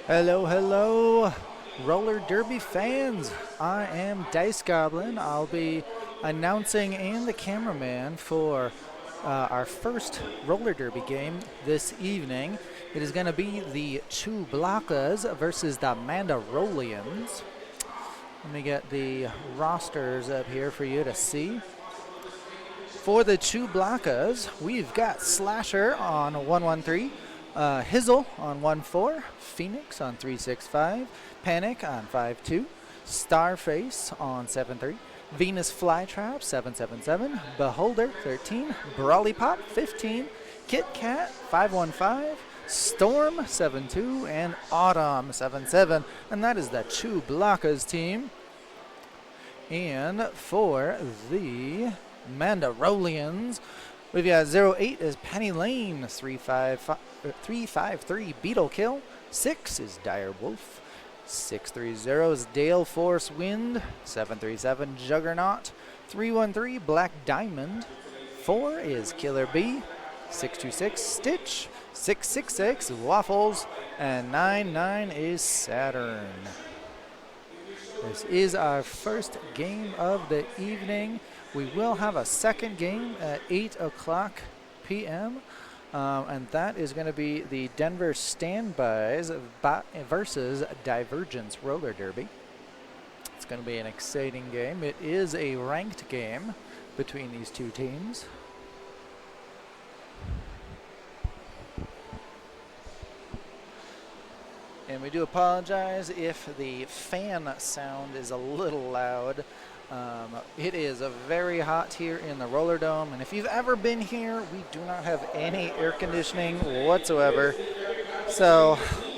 Hello, hello, roller derby fans. I am Dice Goblin. I'll be announcing and the cameraman for our first roller derby game this evening. It is going to be the ChewBLOCKas versus the MandaROLLians. Let me get the rosters up here for you to see. For the ChewBLOCKas, we've got Slasher on 113, Hizzle on 1-4, Phoenix on 365, Panic on 5-2, Starface on 7-3, Venus Flytrap 777, Beholder 13, Brawlypop 15, Kit Kat 515, Storm 7-2, and Autumn 7-7, and that is the ChewBLOCKas team. And for the MandaROLLians, we've got 08 is Penny Lane, 353 Beetle Kill, 6 is Dire Wolf, 630 is Dale Force Wind, 737 Juggernaut, 313 Black Diamond, 4 is Killer Bee, 626 Stitch, 666 Waffles, and 99 is Saturn. This is our first game of the evening. We will have a second game at 8 o'clock p.m. And that is going to be the Denver Standbys versus Divergence Roller Derby. It's going to be an exciting game. It is a ranked game between these two teams. And we do apologize if the fan sound is a little loud. It is very hot here in the Roller Dome, and if you've ever been here, we do not have any air conditioning whatsoever. So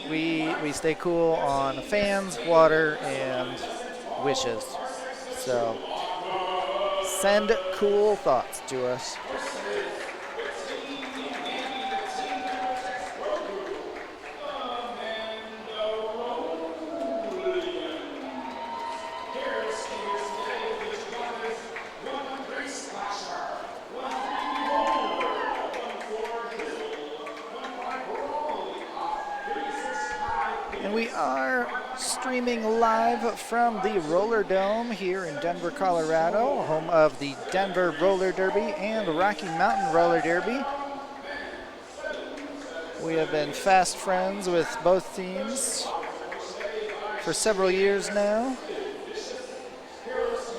we stay cool on fans, water, and wishes. So send cool thoughts to us. And we are streaming live from the Roller Dome here in Denver, Colorado, home of the Denver Roller Derby and Rocky Mountain Roller Derby. We have been fast friends with both teams for several years now.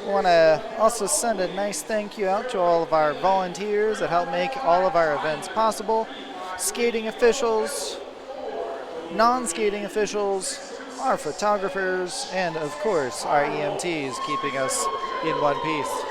I want to also send a nice thank you out to all of our volunteers that help make all of our events possible. Skating officials, non-skating officials, our photographers, and of course our EMTs keeping us in one piece.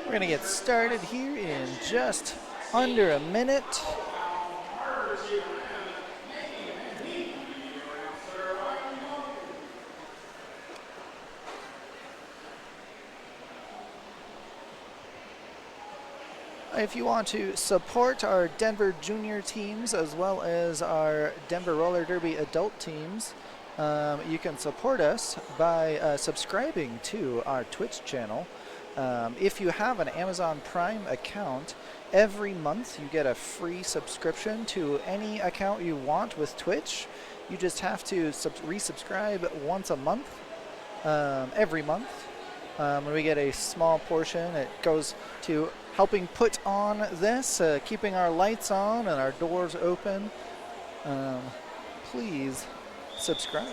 We're going to get started here in just under a minute. If you want to support our Denver Junior teams as well as our Denver Roller Derby adult teams, you can support us by subscribing to our Twitch channel. If you have an Amazon Prime account, every month you get a free subscription to any account you want with Twitch. You just have to resubscribe once a month, every month. When we get a small portion, it goes to helping put on this, keeping our lights on and our doors open. Please subscribe.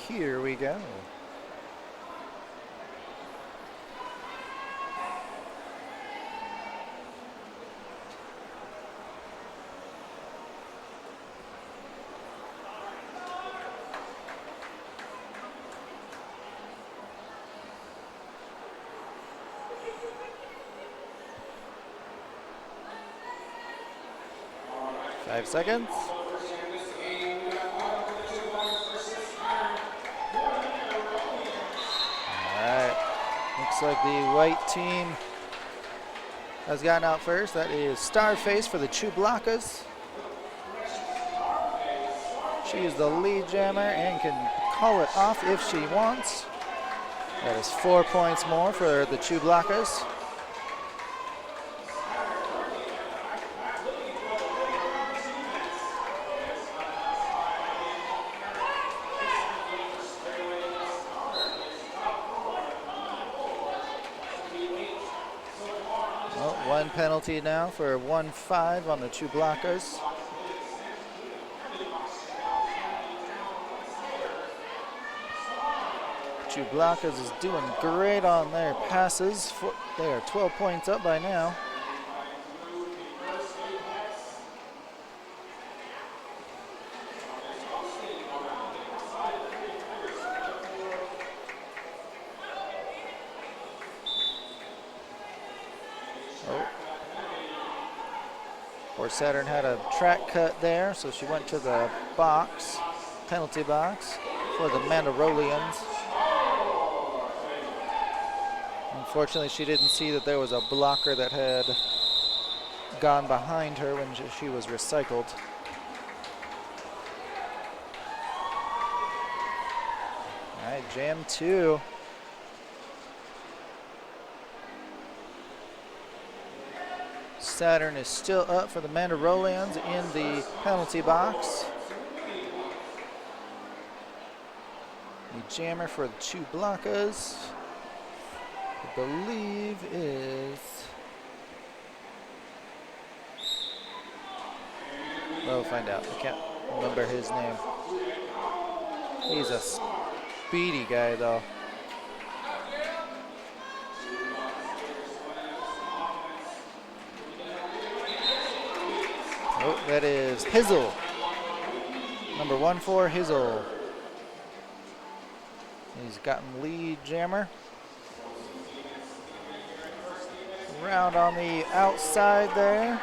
Here we go. 5 seconds. Alright. Looks like the white team has gotten out first. That is Starface for the ChewBLOCKas. She is the lead jammer and can call it off if she wants. That is 4 points more for the ChewBLOCKas. Well, 1 penalty now for 1-5 on the ChewBLOCKas. ChewBLOCKas is doing great on their passes. They are 12 points up by now. Poor Saturn had a track cut there, so she went to the box, penalty box, for the MandaROLLians. Unfortunately, she didn't see that there was a blocker that had gone behind her when she was recycled. All right, jam 2. Saturn is still up for the MandaROLLians in the penalty box. The jammer for the ChewBLOCKas, I believe is, we'll find out. I can't remember his name. He's a speedy guy though. Oh, that is Hizzle. Number 1-4, Hizzle. He's gotten lead jammer. Round on the outside there.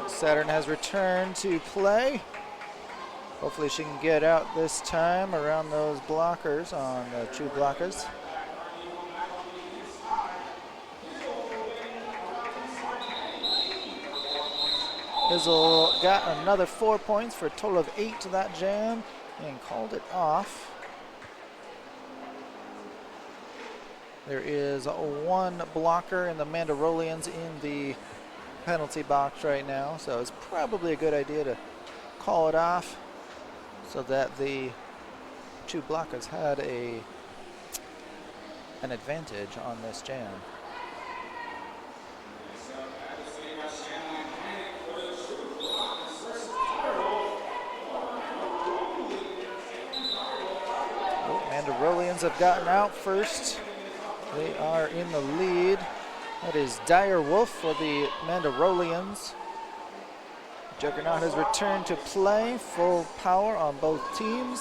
Saturn has returned to play. Hopefully she can get out this time around those blockers on the ChewBLOCKas. Hizzle got another 4 points for a total of 8 to that jam and called it off. There is 1 blocker in the MandaROLLians in the penalty box right now, so it's probably a good idea to call it off so that the ChewBLOCKas had an advantage on this jam. MandaROLLians have gotten out first. They are in the lead. That is Dire Wolf for the MandaROLLians. Juggernaut has returned to play, full power on both teams.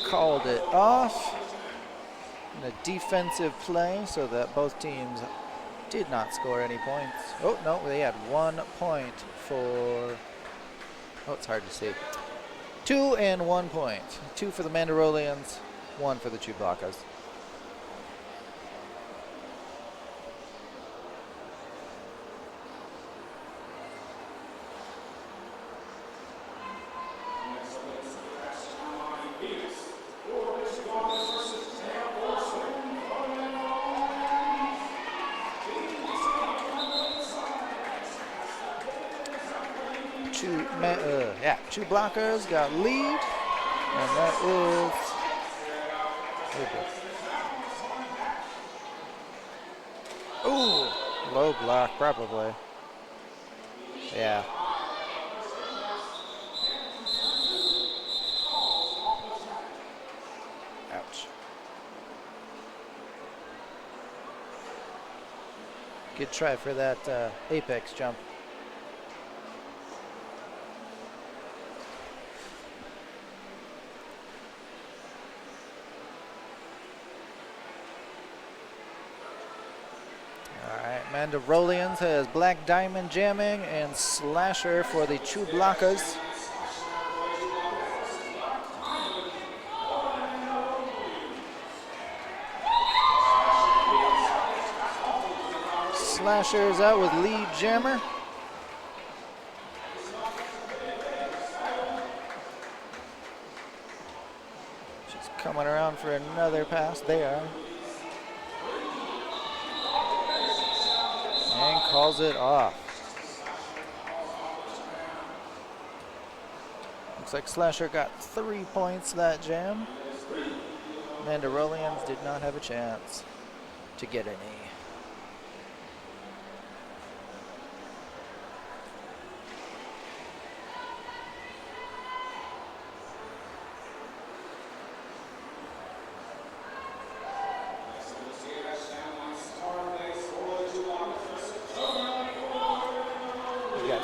Called it off in a defensive play so that both teams did not score any points. Oh, no, they had 1 point for, oh, it's hard to see. 2 and 1 point. 2 for the MandaROLLians, 1 for the ChewBLOCKas. ChewBLOCKas got lead, and that is ooh, low block probably. Yeah. Ouch. Good try for that apex jump. MandaROLLians has Black Diamond jamming and Slasher for the ChewBLOCKas. Slasher is out with lead jammer. She's coming around for another pass. They are. And calls it off. Looks like Slasher got 3 points that jam. MandaROLLians did not have a chance to get any.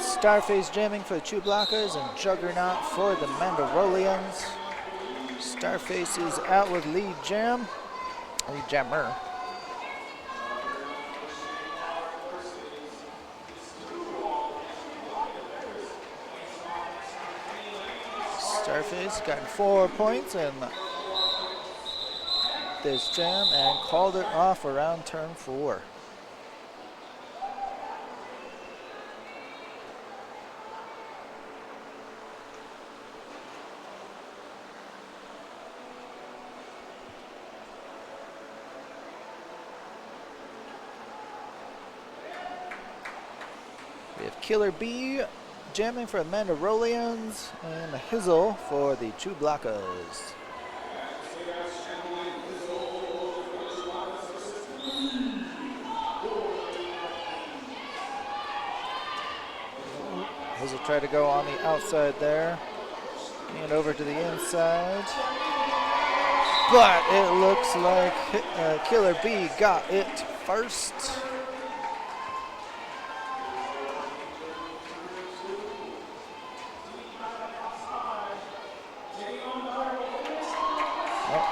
Starface jamming for the ChewBLOCKas and Juggernaut for the MandaROLLians. Starface is out with lead jammer. Starface got 4 points in this jam and called it off around turn 4. We have Killer B jamming for MandaROLLians and Hizzle for the ChewBLOCKas. Hizzle tried to go on the outside there and over to the inside. But it looks like Killer B got it first.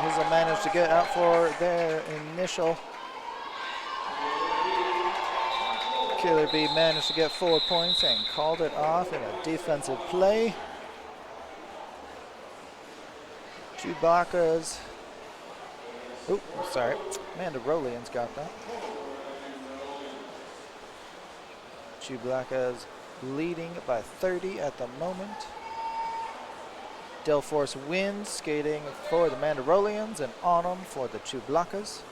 Hizzle managed to get out for their initial. Killer B managed to get 4 points and called it off in a defensive play. ChewBLOCKas. Oh, sorry. MandaROLLians got that. ChewBLOCKas leading by 30 at the moment. Delforce wins, skating for the MandaROLLians and Autumn for the ChewBLOCKas.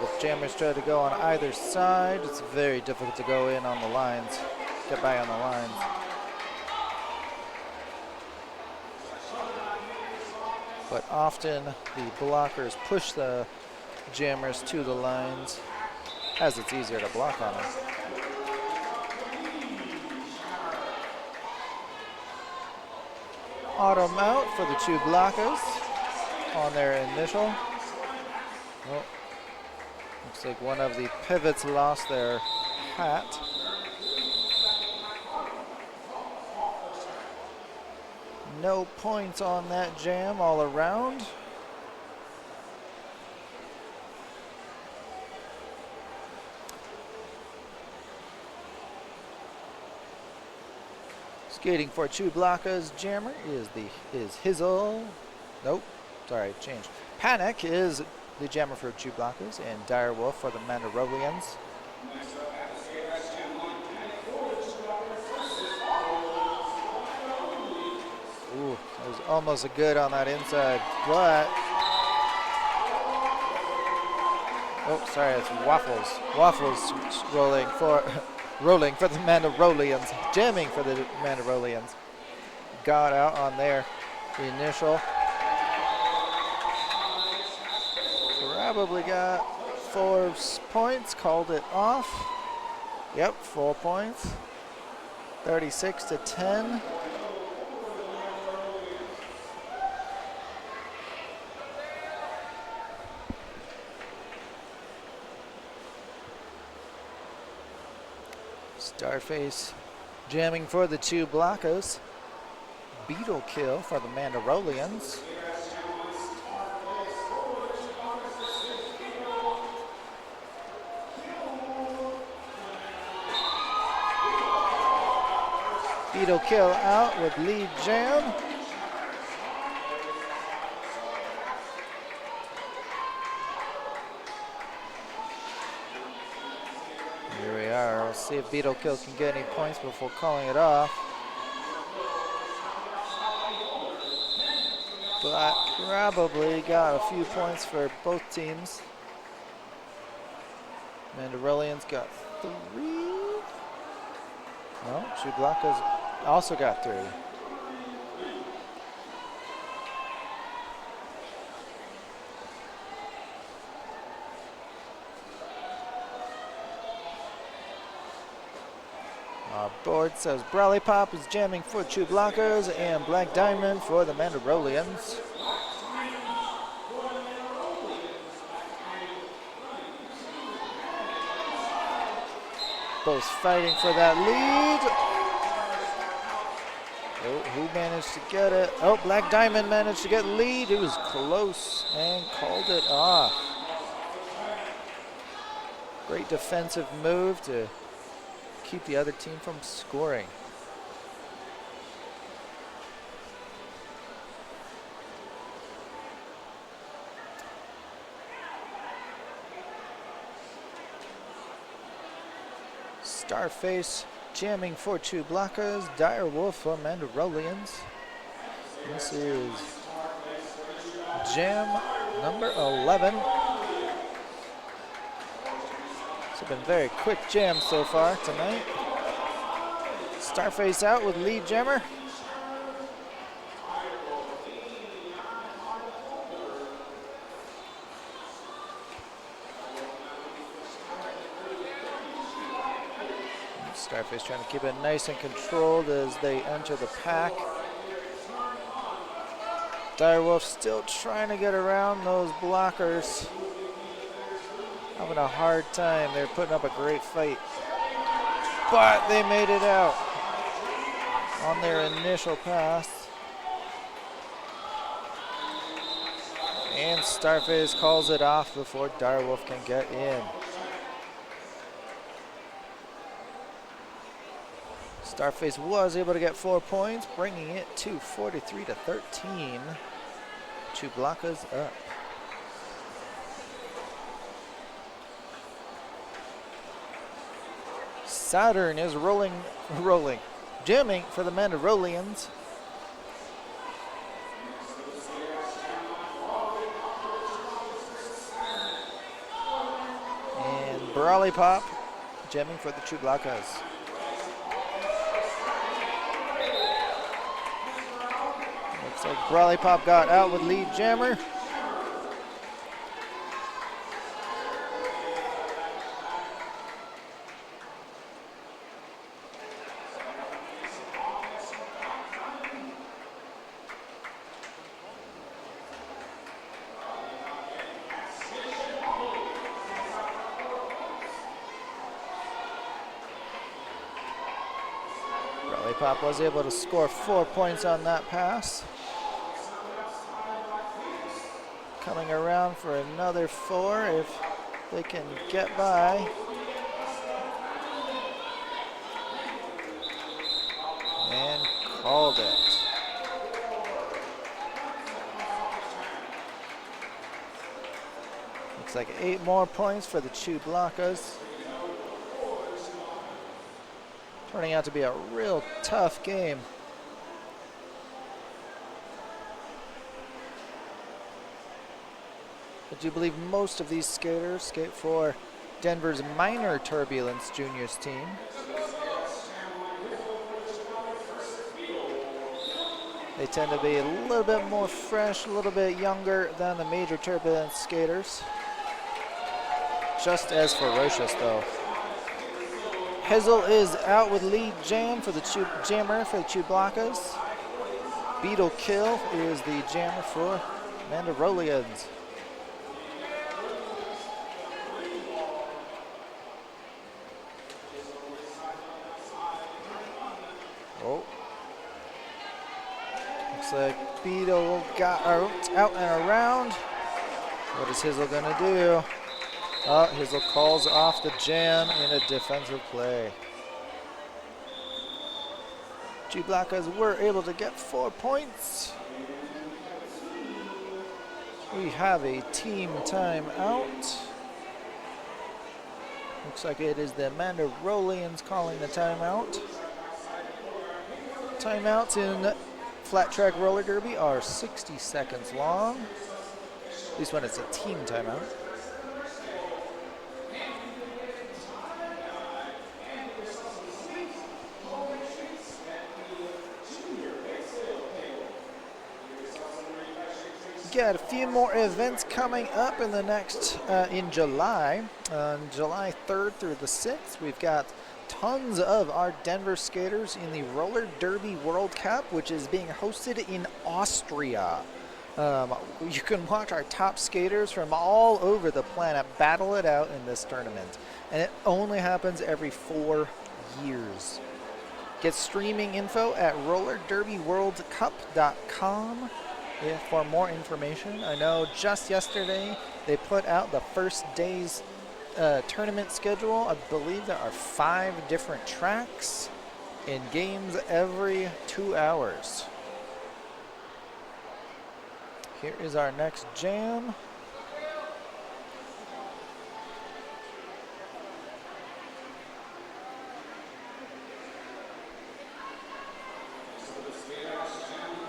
If jammers try to go on either side, it's very difficult to go in on the lines, get by on the lines. But often the blockers push the jammers to the lines as it's easier to block on them. Autumn out for the ChewBLOCKas on their initial. Oh, looks like one of the pivots lost their hat. No points on that jam all around. Skating for ChewBLOCKas jammer is Hizzle. Nope, sorry, changed. Panic is the jammer for ChewBLOCKas and Direwolf for the MandaROLLians. Ooh, it was almost a good on that inside, but oh, sorry, it's Waffles. Waffles rolling for the MandaROLLians, jamming for the MandaROLLians. Got out on their initial. Probably got 4 points, called it off. Yep, 4 points. 36-10. Starface jamming for the ChewBLOCKas. Beetle kill for the MandaROLLians. Beetle kill out with lead jam. Here we are. We'll see if Beetle kill can get any points before calling it off. But probably got a few points for both teams. MandaROLLians got 3. No, ChewBLOCKas also got 3. Our board says Brawlipop is jamming for ChewBLOCKas and Black Diamond for the MandaROLLians. Both fighting for that lead. Oh, who managed to get it? Oh, Black Diamond managed to get the lead. It was close and called it off. Great defensive move to keep the other team from scoring. Starface jamming for ChewBLOCKas, Direwolf for MandaROLLians. This is jam number 11. It's been very quick jams so far tonight. Starface out with lead jammer. Starface trying to keep it nice and controlled as they enter the pack. Direwolf still trying to get around those blockers. Having a hard time. They're putting up a great fight. But they made it out on their initial pass. And Starface calls it off before Direwolf can get in. Starface was able to get 4 points, bringing it to 43-13. ChewBLOCKas up. Saturn is rolling, jamming for the MandaROLLians. And Brawlipop jamming for the ChewBLOCKas. Looks like Brawlipop got out with lead jammer. Brawlipop was able to score 4 points on that pass. Coming around for another 4 if they can get by. And called it. Looks like 8 more points for the ChewBLOCKas. Turning out to be a real tough game. I do believe most of these skaters skate for Denver's Minor Turbulence Juniors team. They tend to be a little bit more fresh, a little bit younger than the Major Turbulence skaters. Just as ferocious though. Hizzle is out with lead jam for the jammer for the ChewBLOCKas. Beetle Kill is the jammer for MandaROLLians. Looks like Beetle got out and around. What is Hizzle gonna do? Oh, Hizzle calls off the jam in a defensive play. ChewBLOCKas were able to get 4 points. We have a team timeout. Looks like it is the MandaROLLians calling the timeout. Timeouts in flat track roller derby are 60 seconds long, at least when it's a team timeout. Got a few more events coming up in the next, in July. On July 3rd through the 6th, we've got tons of our Denver skaters in the Roller Derby World Cup, which is being hosted in Austria. You can watch our top skaters from all over the planet battle it out in this tournament. And it only happens every 4 years. Get streaming info at rollerderbyworldcup.com. Yeah, for more information. I know just yesterday they put out the first day's tournament schedule. I believe there are 5 different tracks in games every 2 hours. Here is our next jam.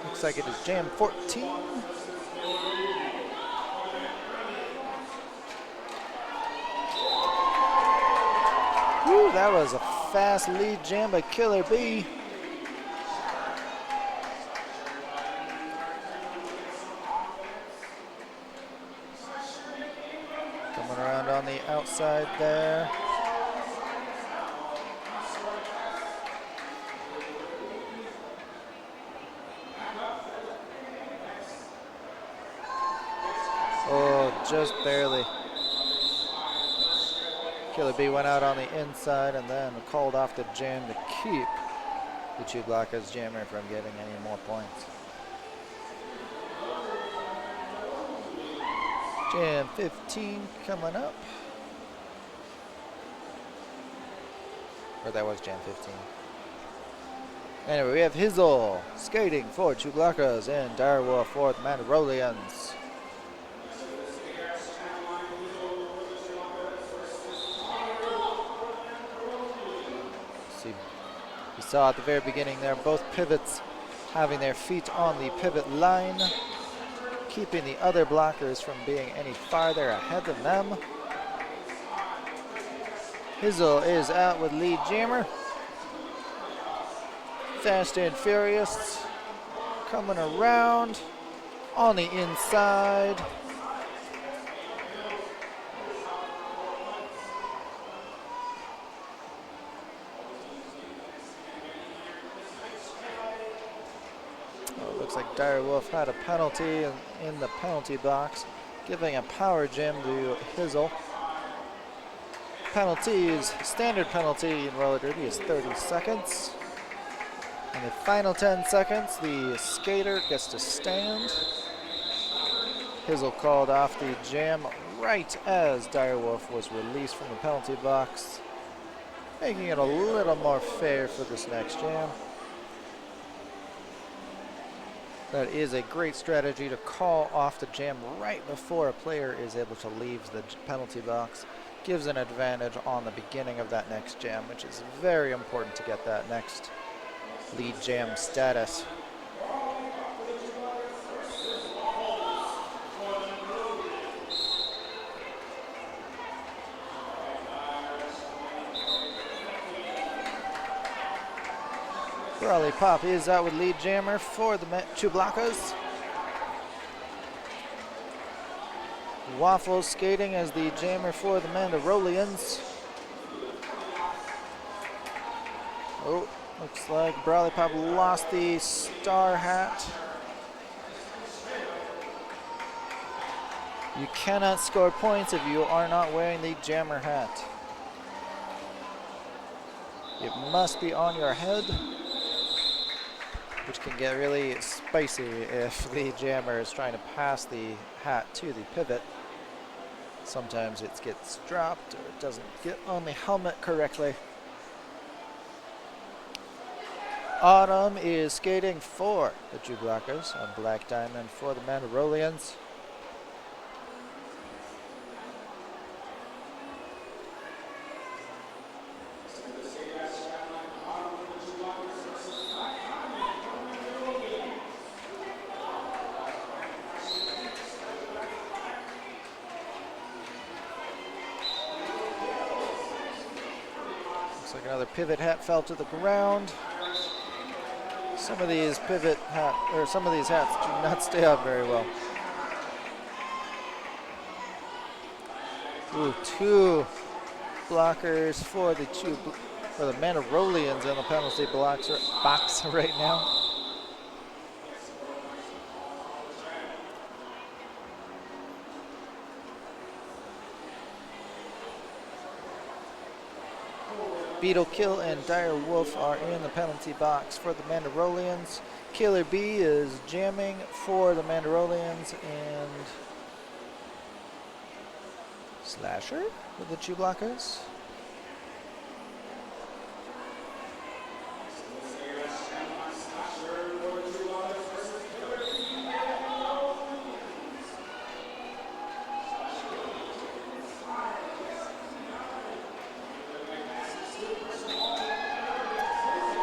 Looks like it is jam 14. Woo, that was a fast lead jam by Killer B. Coming around on the outside there. Oh, just barely. Killer B went out on the inside and then called off the jam to keep the ChewBLOCKas jammer from getting any more points. Jam 15 coming up. Or that was jam 15. Anyway, we have Hizzle skating for ChewBLOCKas and Direwolf for the MandaROLLians. You saw at the very beginning there, both pivots having their feet on the pivot line, keeping the other blockers from being any farther ahead of them. Hizzle is out with lead jammer. Fast and Furious coming around on the inside. Looks like Direwolf had a penalty in the penalty box, giving a power jam to Hizzle. Penalties, standard penalty in roller derby is 30 seconds. In the final 10 seconds, the skater gets to stand. Hizzle called off the jam right as Direwolf was released from the penalty box, making it a little more fair for this next jam. That is a great strategy to call off the jam right before a player is able to leave the penalty box. Gives an advantage on the beginning of that next jam, which is very important to get that next lead jam status. Brawly Pop is out with lead jammer for the ChewBLOCKas. Waffles skating as the jammer for the MandaROLLians. Oh, looks like Brawly Pop lost the star hat. You cannot score points if you are not wearing the jammer hat. It must be on your head. which can get really spicy if the jammer is trying to pass the hat to the pivot. Sometimes it gets dropped or it doesn't get on the helmet correctly. Autumn is skating for the ChewBLOCKas on Black Diamond for the MandaROLLians. Looks like another pivot hat fell to the ground. Some of these hats do not stay up very well. Ooh, 2 blockers for the MandaROLLians in the penalty box right now. Beetle Kill and Dire Wolf are in the penalty box for the MandaROLLians. Killer B is jamming for the MandaROLLians, and Slasher with the ChewBLOCKas.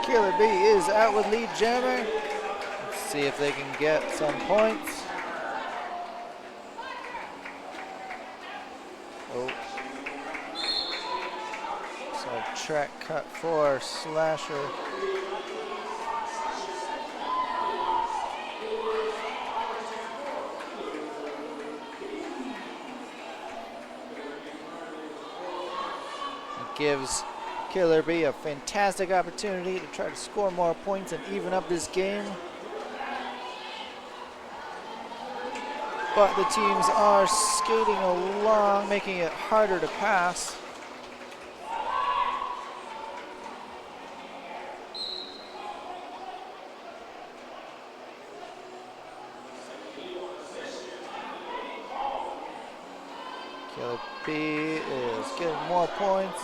Killer B is out with lead jammer. Let's see if they can get some points. Oh. So track cut for Slasher. It gives Killer B a fantastic opportunity to try to score more points and even up this game. But the teams are skating along, making it harder to pass. Killer B is getting more points.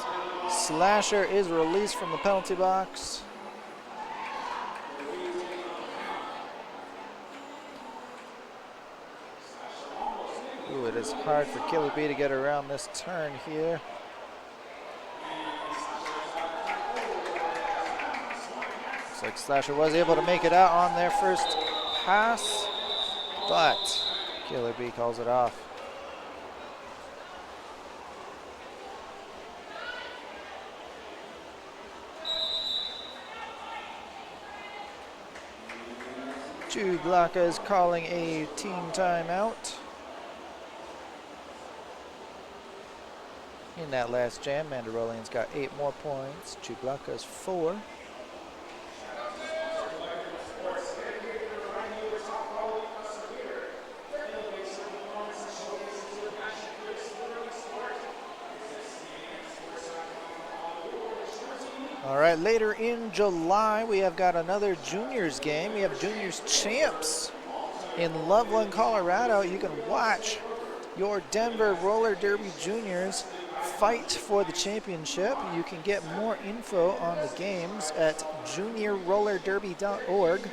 Slasher is released from the penalty box. Ooh, it is hard for Killer B to get around this turn here. Looks like Slasher was able to make it out on their first pass, but Killer B calls it off. ChewBLOCKas calling a team timeout. In that last jam, MandaROLLians got 8 more points, ChewBLOCKas 4. All right, later in July, we have got another juniors game. We have juniors champs in Loveland, Colorado. You can watch your Denver Roller Derby juniors fight for the championship. You can get more info on the games at juniorrollerderby.org.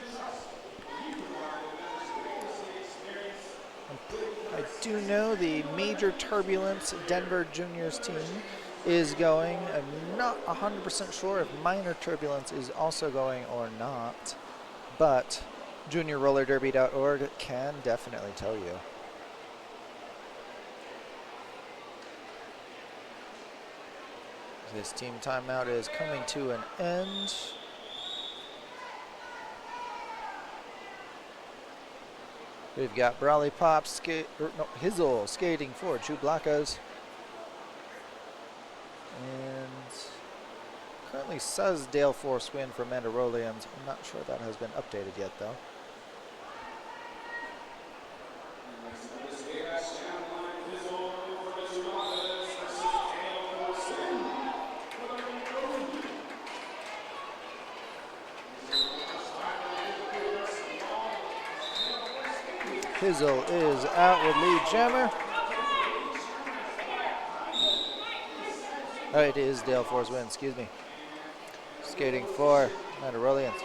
I do know the Major Turbulence Denver juniors team is going. I'm not 100% sure if Minor Turbulence is also going or not, but juniorrollerderby.org can definitely tell you. This team timeout is coming to an end. We've got Brawley Pop Hizzle skating for ChewBLOCKas. And currently says Dale Force win for MandaROLLians. I'm not sure that has been updated yet though. Hizzle is out with lead jammer. Oh, it is Dale Force win, excuse me. Skating for MandaROLLians.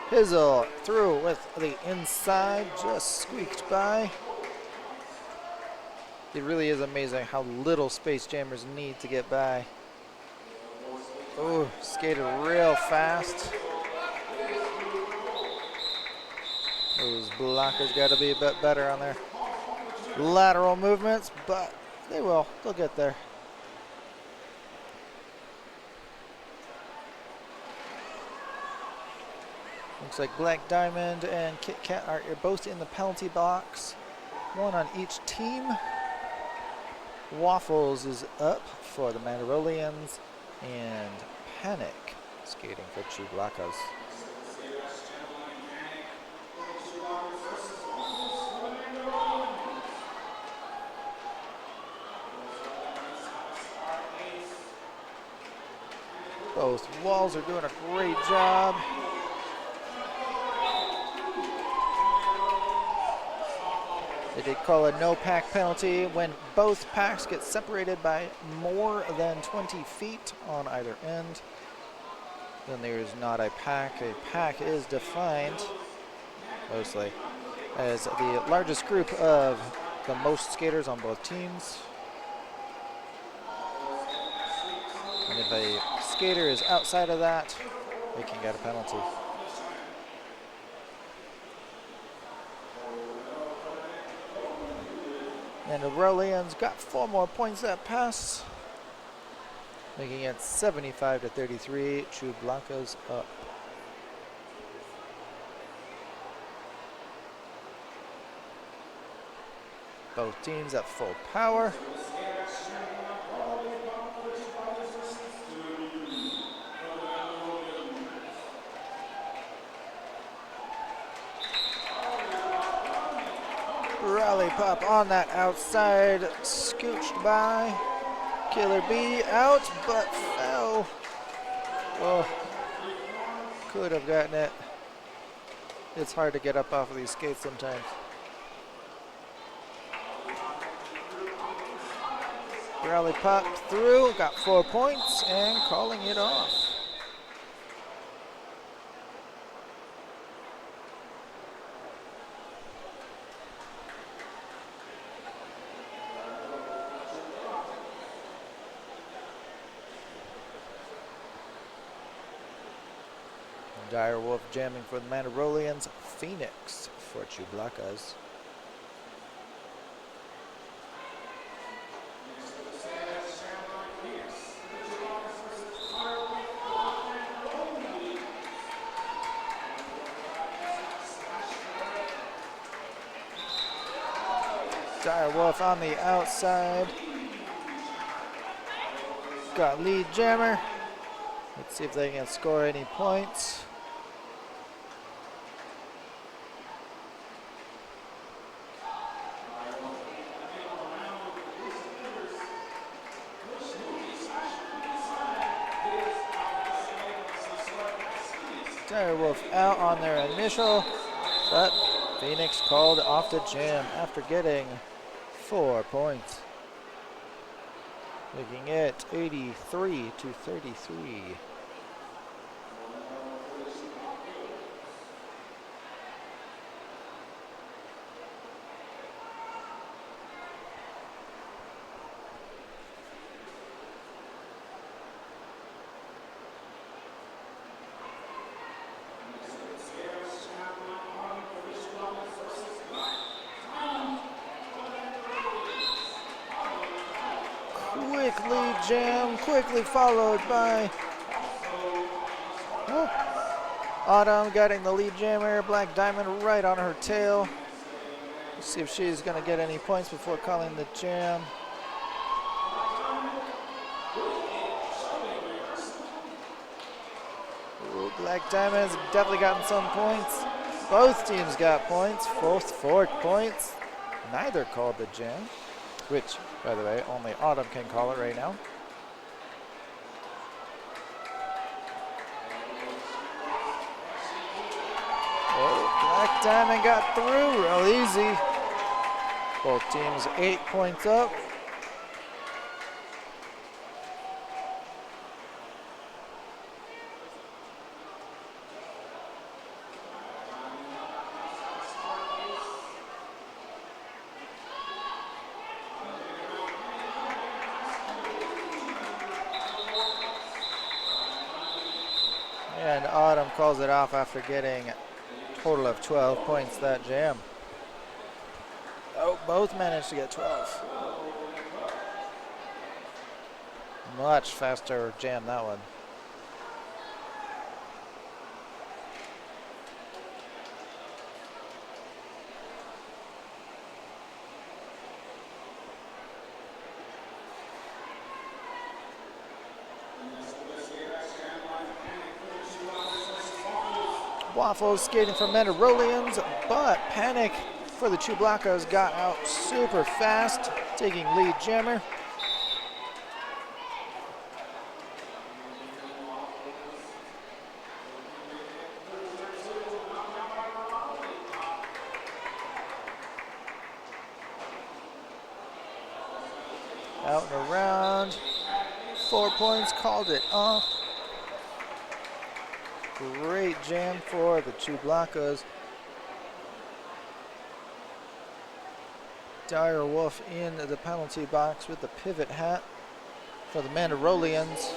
Hizzle through with the inside, just squeaked by. It really is amazing how little Space Jammers need to get by. Oh, skated real fast. Those blockers got to be a bit better on their lateral movements, but they will. They'll get there. Looks like Black Diamond and Kit Kat are both in the penalty box. One on each team. Waffles is up for the MandaROLLians, and Panic skating for ChewBLOCKas. Both walls are doing a great job. They did call a no pack penalty when both packs get separated by more than 20 feet on either end. Then there is not a pack. A pack is defined mostly as the largest group of the most skaters on both teams. And if a skater is outside of that, they can get a penalty. And the MandaROLLians got 4 more points that pass, making it 75-33. ChewBLOCKas up. Both teams at full power. Rally pop on that outside, scooched by. Killer B out, but fell. Oh, could have gotten it. It's hard to get up off of these skates sometimes. Rally popped through, got 4 points, and calling it off. Direwolf jamming for the MandaROLLians. Phoenix for ChewBLOCKas. Direwolf on the outside. Got lead jammer. Let's see if they can score any points. Direwolf out on their initial, but Phoenix called off the jam after getting 4 points. Making it 83-33. Quick lead jam, quickly followed by Autumn getting the lead jammer. Black Diamond right on her tail. Let's see if she's going to get any points before calling the jam. Ooh, Black Diamond's definitely gotten some points. Both teams got points, both 4 points. Neither called the jam, which, by the way, only Autumn can call it right now. Oh, Black time and got through real easy. Both teams 8 points up. And Autumn calls it off after getting a total of 12 points that jam. Oh, both managed to get 12. Much faster jam, that one. Waffles skating for MandaROLLians, but Panic for the ChewBLOCKas got out super fast, taking lead jammer. Out and around, 4 points, called it off. Great jam for the ChewBLOCKas. Dire Wolf in the penalty box with the pivot hat for the MandaROLLians.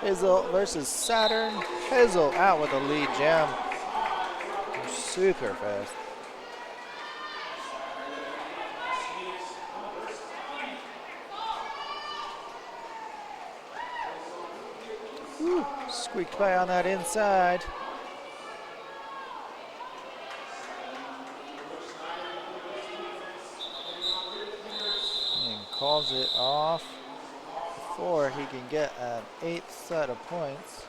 Hazel versus Saturn. Hazel out with the lead jam. Super fast. Woo, squeaked by on that inside. And calls it off before he can get an 8th set of points.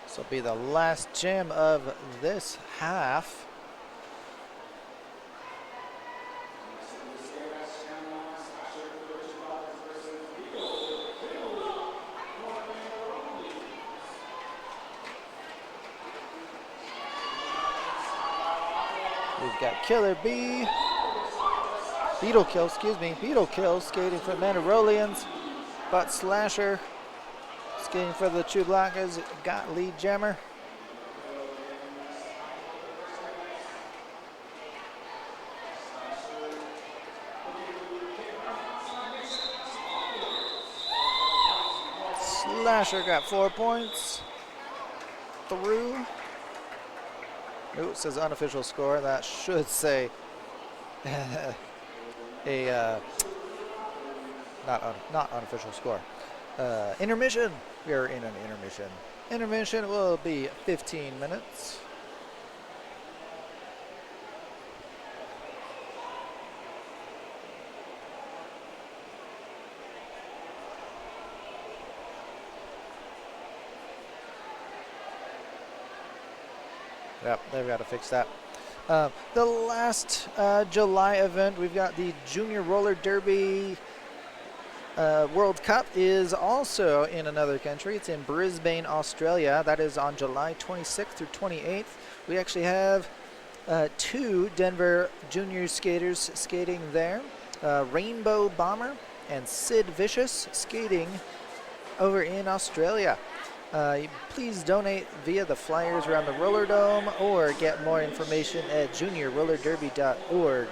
This will be the last jam of this half. We've got Killer B, Beetle Kill skating for MandaROLLians, Butt Slasher skating for the ChewBLOCKas, got lead jammer. Slasher got 4 points. Through. Ooh, it says unofficial score. That should say not unofficial score. Intermission. We are in an intermission. Intermission will be 15 minutes. Yep, they've got to fix that. The last July event, we've got the Junior Roller Derby World Cup is also in another country. It's in Brisbane, Australia. That is on July 26th through 28th. We actually have 2 Denver junior skaters skating there. Rainbow Bomber and Sid Vicious skating over in Australia. Please donate via the flyers around the Roller Dome or get more information at juniorrollerderby.org.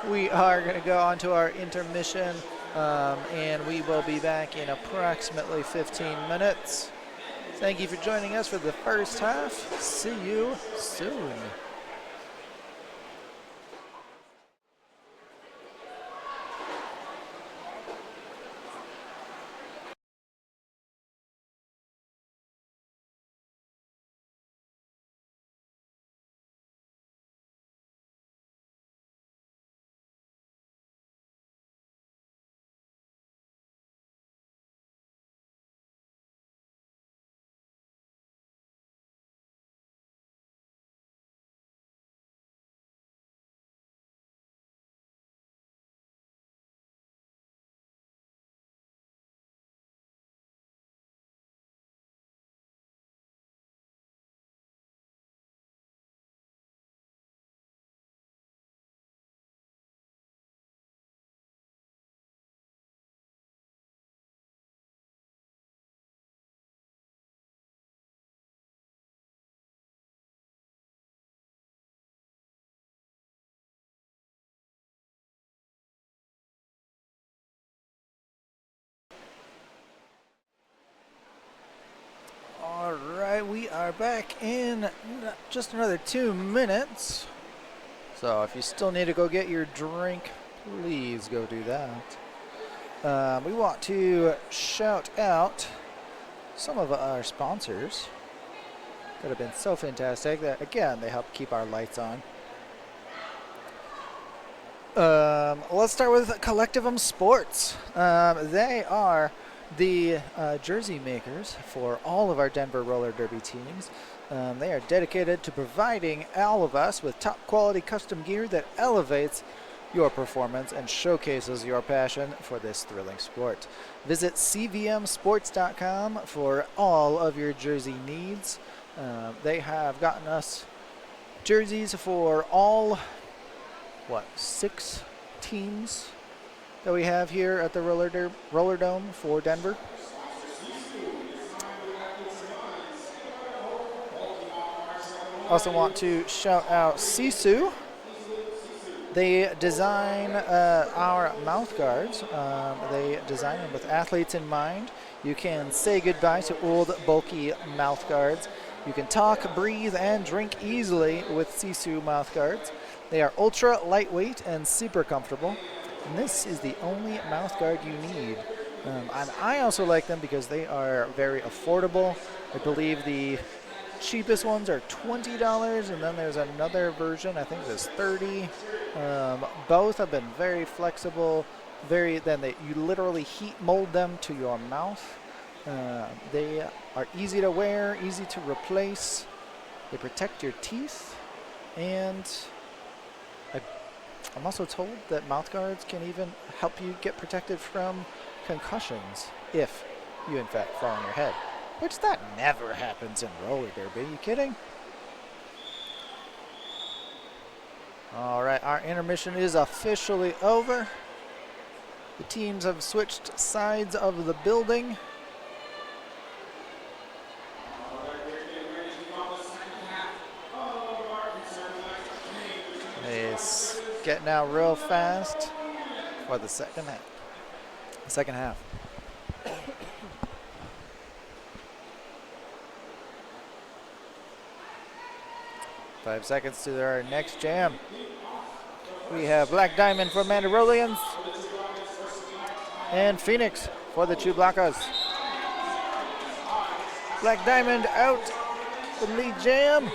We are going to go on to our intermission, and we will be back in approximately 15 minutes. Thank you for joining us for the first half. See you soon. are back in just another 2 minutes. So if you still need to go get your drink, please go do that. We want to shout out some of our sponsors that have been so fantastic that, again, they help keep our lights on. Let's start with Collectivum Sports. They are the jersey makers for all of our Denver roller derby teams. They are dedicated to providing all of us with top quality custom gear that elevates your performance and showcases your passion for this thrilling sport. Visit cvmsports.com for all of your jersey needs. They have gotten us jerseys for all 6 teams that we have here at the Roller Dome for Denver. Also want to shout out Sisu. They design our mouth guards. They design them with athletes in mind. You can say goodbye to old, bulky mouth guards. You can talk, breathe, and drink easily with Sisu mouth guards. They are ultra lightweight and super comfortable. And this is the only mouth guard you need. And I also like them because they are very affordable. I believe the cheapest ones are $20, and then there's another version, I think it's $30. Both have been very flexible. You literally heat mold them to your mouth. They are easy to wear, easy to replace. They protect your teeth, and I'm also told that mouth guards can even help you get protected from concussions if you in fact fall on your head, which that never happens in roller derby. Are you kidding? All right, our intermission is officially over. The teams have switched sides of the building. It's getting out real fast for the second half. 5 seconds to our next jam. We have Black Diamond for MandaROLLians and Phoenix for the ChewBLOCKas. Black Diamond out the lead jam.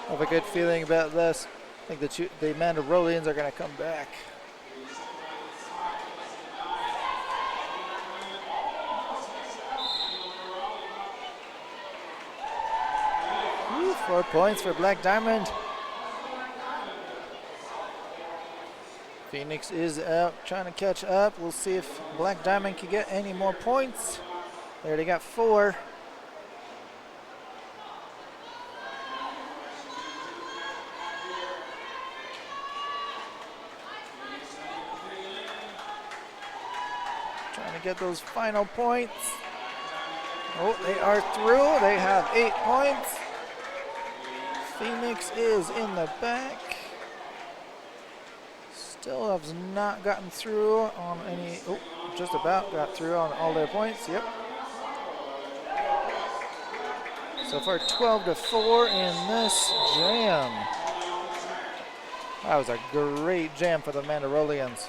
I have a good feeling about this. I think the MandaROLLians are going to come back. Ooh, 4 points for Black Diamond. Phoenix is out trying to catch up. We'll see if Black Diamond can get any more points. They already got 4. Trying to get those final points. Oh, they are through. They have 8 points. Phoenix is in the back. Still has not gotten through on any. Oh, just about got through on all their points. Yep. So far, 12-4 in this jam. That was a great jam for the MandaROLLians.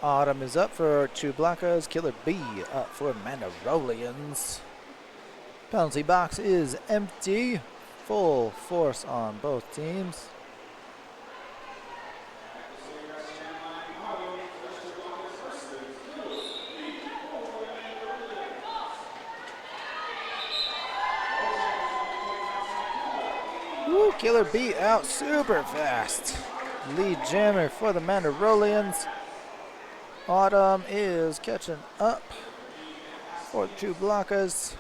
Autumn is up for ChewBLOCKas. Killer B up for MandaROLLians. Penalty box is empty. Full force on both teams. Woo, Killer B out super fast. Lead jammer for the MandaROLLians. Autumn is catching up for ChewBLOCKas.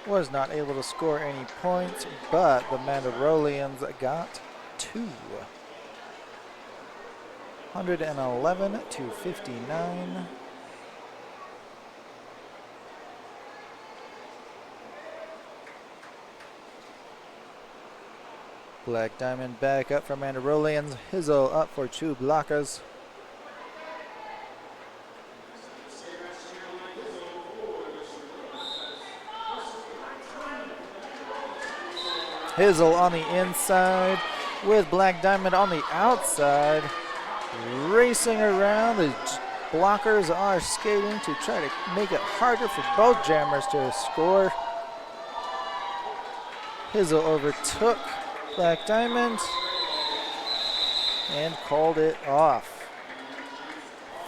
Was not able to score any points, but the MandaROLLians got 2. 111-59. Black Diamond back up for MandaROLLians. Hizzle up for ChewBLOCKas. Hizzle on the inside with Black Diamond on the outside. Racing around. The blockers are skating to try to make it harder for both jammers to score. Hizzle overtook Black Diamond and called it off.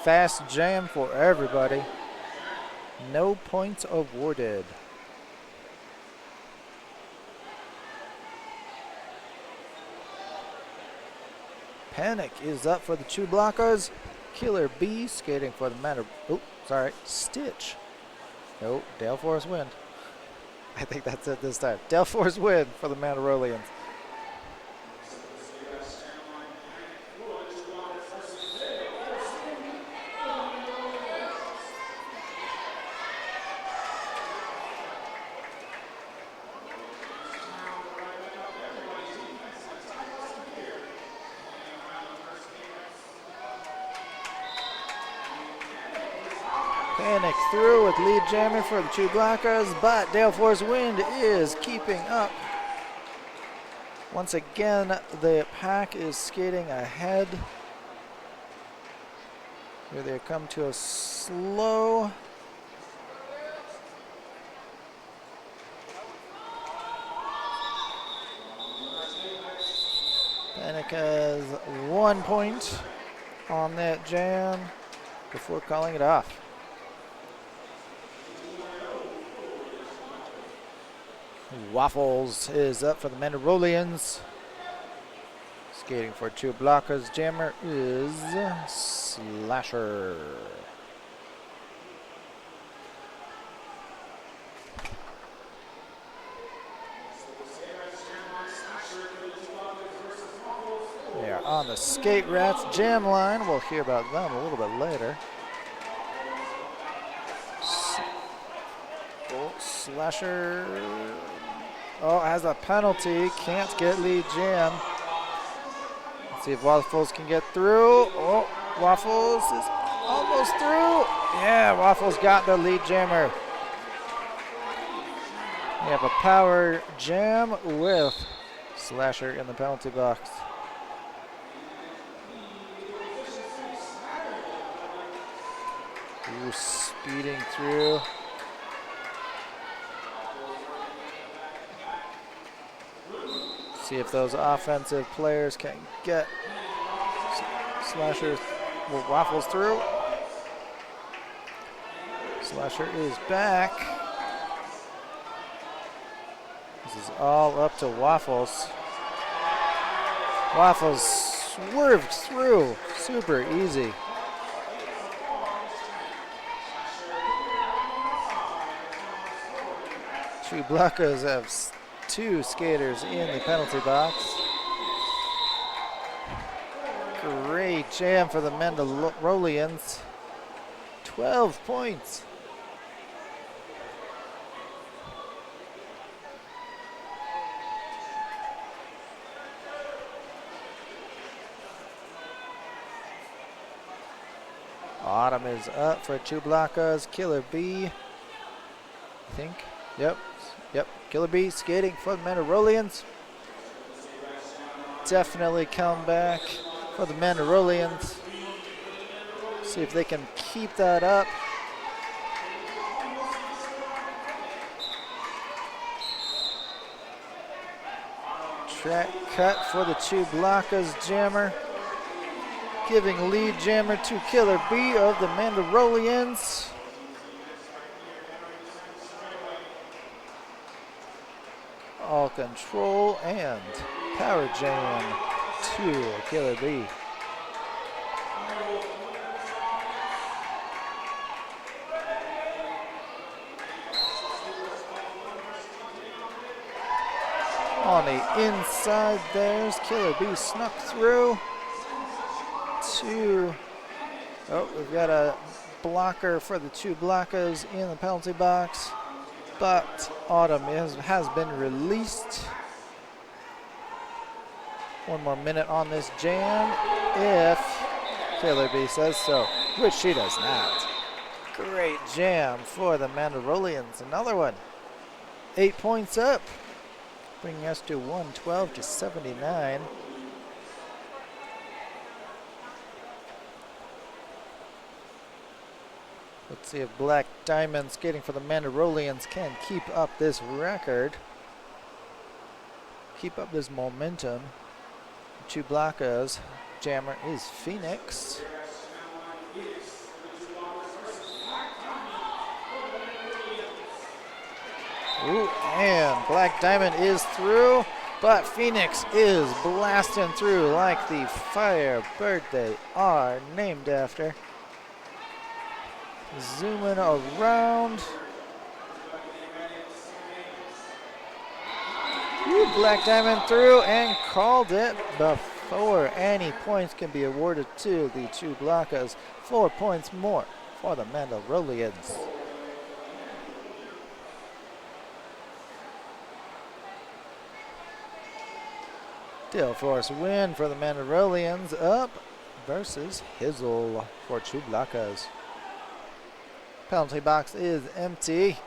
Fast jam for everybody. No points awarded. Panic is up for the ChewBLOCKas. Killer B skating for the Stitch. No, Gale Force Wind. I think that's it this time. Gale Force Wind for the MandaROLLians. Panic through with lead jammer for the ChewBLOCKas, but Gale Force Wind is keeping up. Once again, the pack is skating ahead. Here they come to a slow. Panic has 1 point on that jam before calling it off. Waffles is up for the MandaROLLians. Skating for ChewBLOCKas. Jammer is Slasher. They are on the Skate Rats jam line. We'll hear about them a little bit later. Slasher has a penalty, can't get lead jam. Let's see if Waffles can get through. Oh, Waffles is almost through. Yeah, Waffles got the lead jammer. We have a power jam with Slasher in the penalty box. Ooh, speeding through. See if those offensive players can get Slasher. Waffles through. Slasher is back. This is all up to Waffles. Waffles swerved through. Super easy. ChewBLOCKas have 2 skaters in the penalty box. Great jam for the MandaROLLians. 12 points. Autumn is up for ChewBLOCKas. Killer B, I think. Yep. Killer B skating for the MandaROLLians. Definitely come back for the MandaROLLians. See if they can keep that up. Track cut for the ChewBLOCKas jammer. Giving lead jammer to Killer B of the MandaROLLians. All control and power jam to Killer B. On the inside, there's Killer B snuck through to. Oh, we've got a blocker for the ChewBLOCKas in the penalty box. But Autumn has been released. One more minute on this jam if Killer B says so, which she does not. Great jam for the MandaROLLians. Another one. 8 points up, bringing us to 112-79. Let's see if Black Diamond skating for the MandaROLLians can keep up this record. Keep up this momentum. ChewBLOCKas jammer is Phoenix. Ooh, and Black Diamond is through, but Phoenix is blasting through like the Firebird they are named after. Zooming around. Ooh, Black Diamond through and called it before any points can be awarded to the ChewBLOCKas. 4 points more for the MandaROLLians. Tail force win for the MandaROLLians, up versus Hizzle for ChewBLOCKas. Penalty box is empty.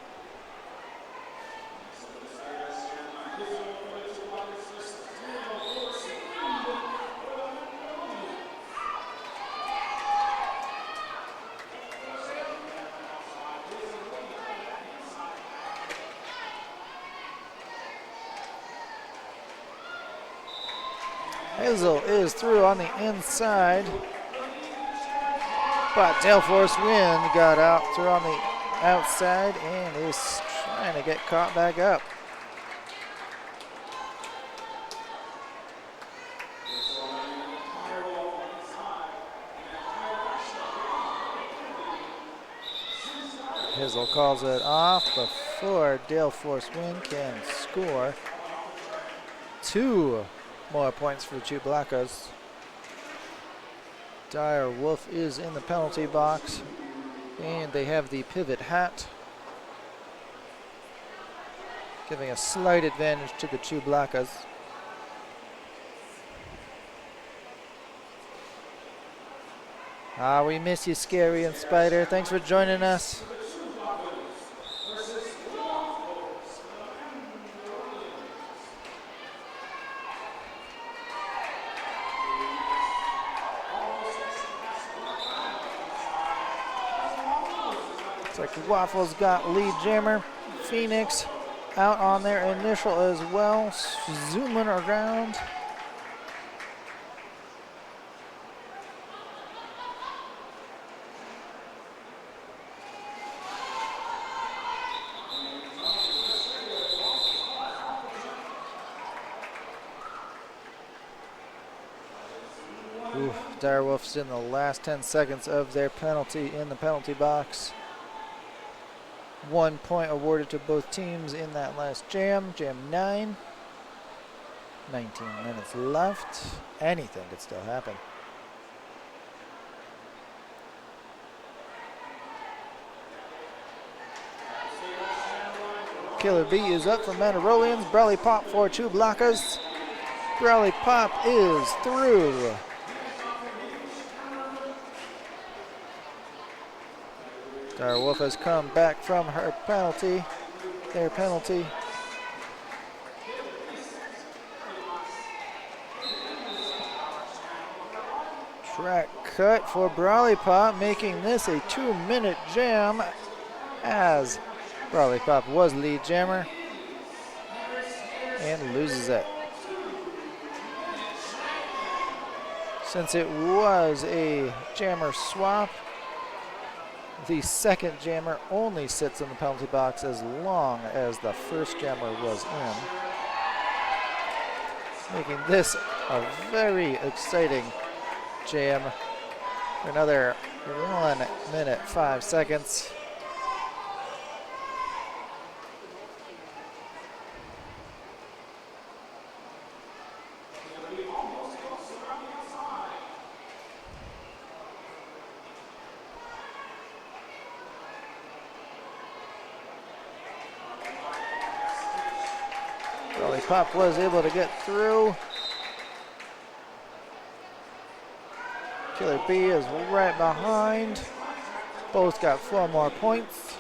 Hizzle is through on the inside, but Tail Force Wind got out through on the outside and is trying to get caught back up. Hizzle calls it off before Tail Force Wind can score 2 more points for the ChewBLOCKas. Dire Wolf is in the penalty box, and they have the pivot hat, giving a slight advantage to the ChewBLOCKas. We miss you, Scary and Spider. Thanks for joining us. Looks like Waffles got lead jammer. Phoenix out on their initial as well, zooming around. Direwolf's in the last 10 seconds of their penalty in the penalty box. 1 point awarded to both teams in that last jam. Jam 9. 19 minutes left. Anything could still happen. Killer B is up for MandaROLLians. Brawly Pop for ChewBLOCKas. Brawly Pop is through. Dire Wolf has come back from her penalty, their penalty. Track cut for Brawly Pop, making this a 2-minute jam as Brawly Pop was lead jammer and loses it. Since it was a jammer swap, the second jammer only sits in the penalty box as long as the first jammer was in, making this a very exciting jam for another 1 minute 5 seconds. Brawly Pop was able to get through. Killer B is right behind. Both got 4 more points.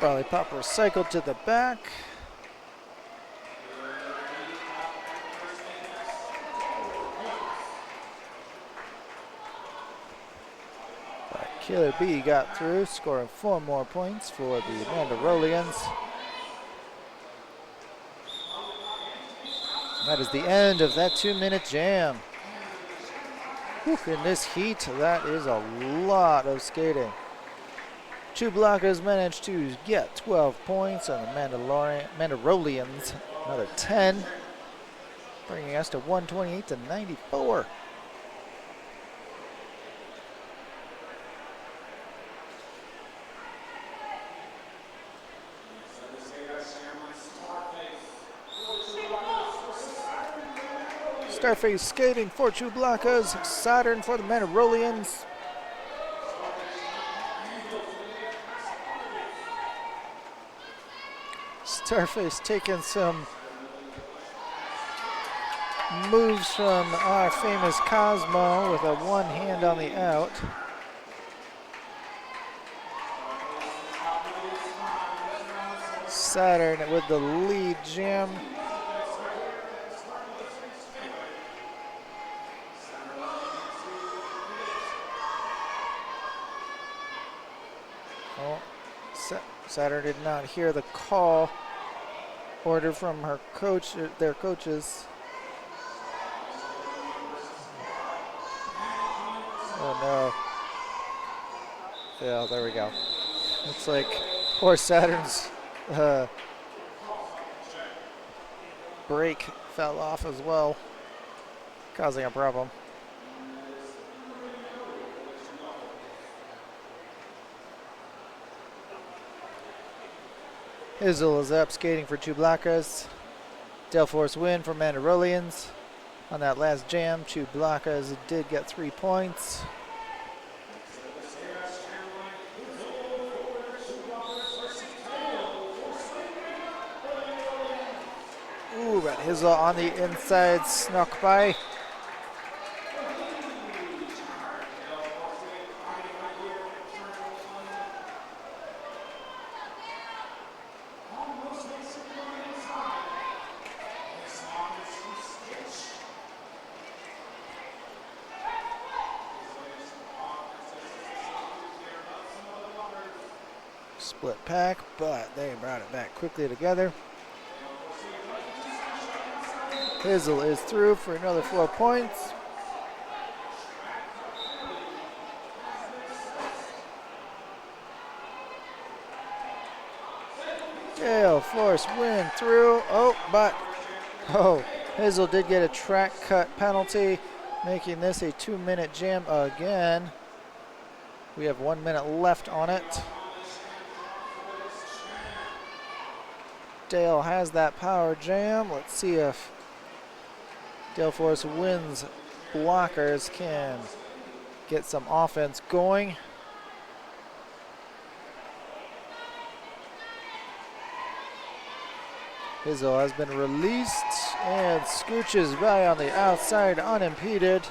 Lollipop recycled to the back. But Killer B got through, scoring 4 more points for the MandaROLLians. That is the end of that 2-minute jam. Whew, in this heat, that is a lot of skating. ChewBLOCKas managed to get 12 points on the MandaROLLians, another 10, bringing us to 128 to 94. Starface skating for ChewBLOCKas, Saturn for the MandaROLLians. Starface taking some moves from our famous Cosmo with a one hand on the out. Saturn with the lead jam. Oh, Saturn did not hear the call. Order from her coach, their coaches. Oh no. Yeah, there we go. Looks like poor Saturn's brake fell off as well, causing a problem. Hizzle is up skating for ChewBLOCKas. Delforce win for MandaROLLians. On that last jam, ChewBLOCKas did get 3 points. Ooh, but Hizzle on the inside snuck by. Split pack, but they brought it back quickly together. Hizzle is through for another 4 points. Delforce win through. Hizzle did get a track cut penalty, making this a 2-minute jam again. We have 1 minute left on it. Dale has that power jam. Let's see if Delforce wins. Blockers can get some offense going. Hizzle has been released and scooches by on the outside unimpeded.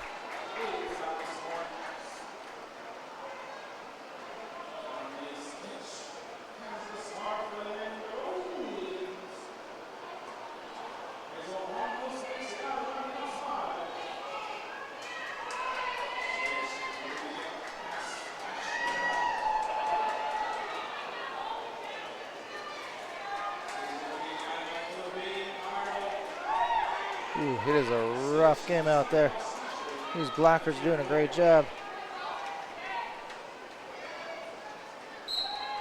Ooh, it is a rough game out there. These blockers are doing a great job.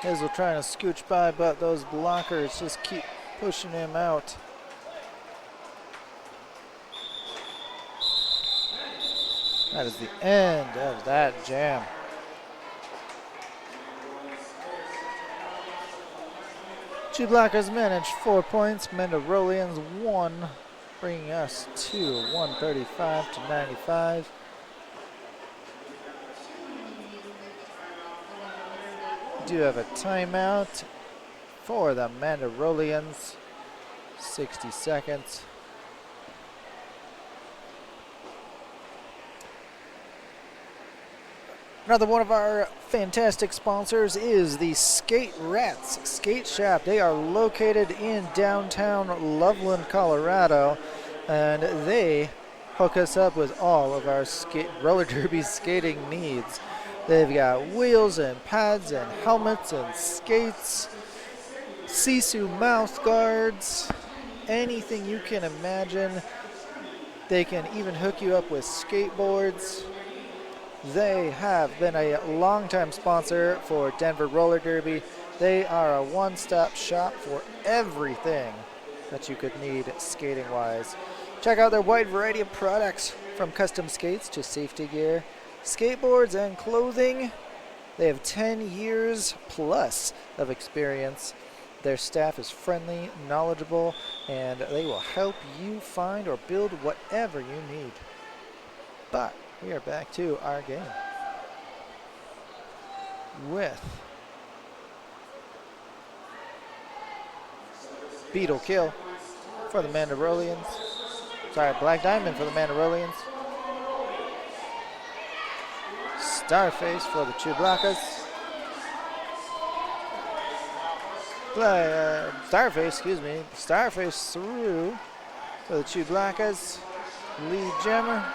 Hizzle trying to scooch by, but those blockers just keep pushing him out. That is the end of that jam. ChewBLOCKas managed 4 points, MandaROLLians 1. Bringing us to 135 to 95. Do have a timeout for the MandaROLLians. 60 seconds. Another one of our fantastic sponsors is the Skate Rats Skate Shop. They are located in downtown Loveland, Colorado, and they hook us up with all of our roller derby skating needs. They've got wheels and pads and helmets and skates, Sisu mouth guards, anything you can imagine. They can even hook you up with skateboards. They have been a longtime sponsor for Denver Roller Derby. They are a one-stop shop for everything that you could need skating-wise. Check out their wide variety of products, from custom skates to safety gear, skateboards, and clothing. They have 10 years plus of experience. Their staff is friendly, knowledgeable, and they will help you find or build whatever you need. But we are back to our game with Beetle Kill for the MandaROLLians. Sorry, Black Diamond for the MandaROLLians. Starface for the ChewBLOCKas. Starface through for the ChewBLOCKas. Lead Jammer.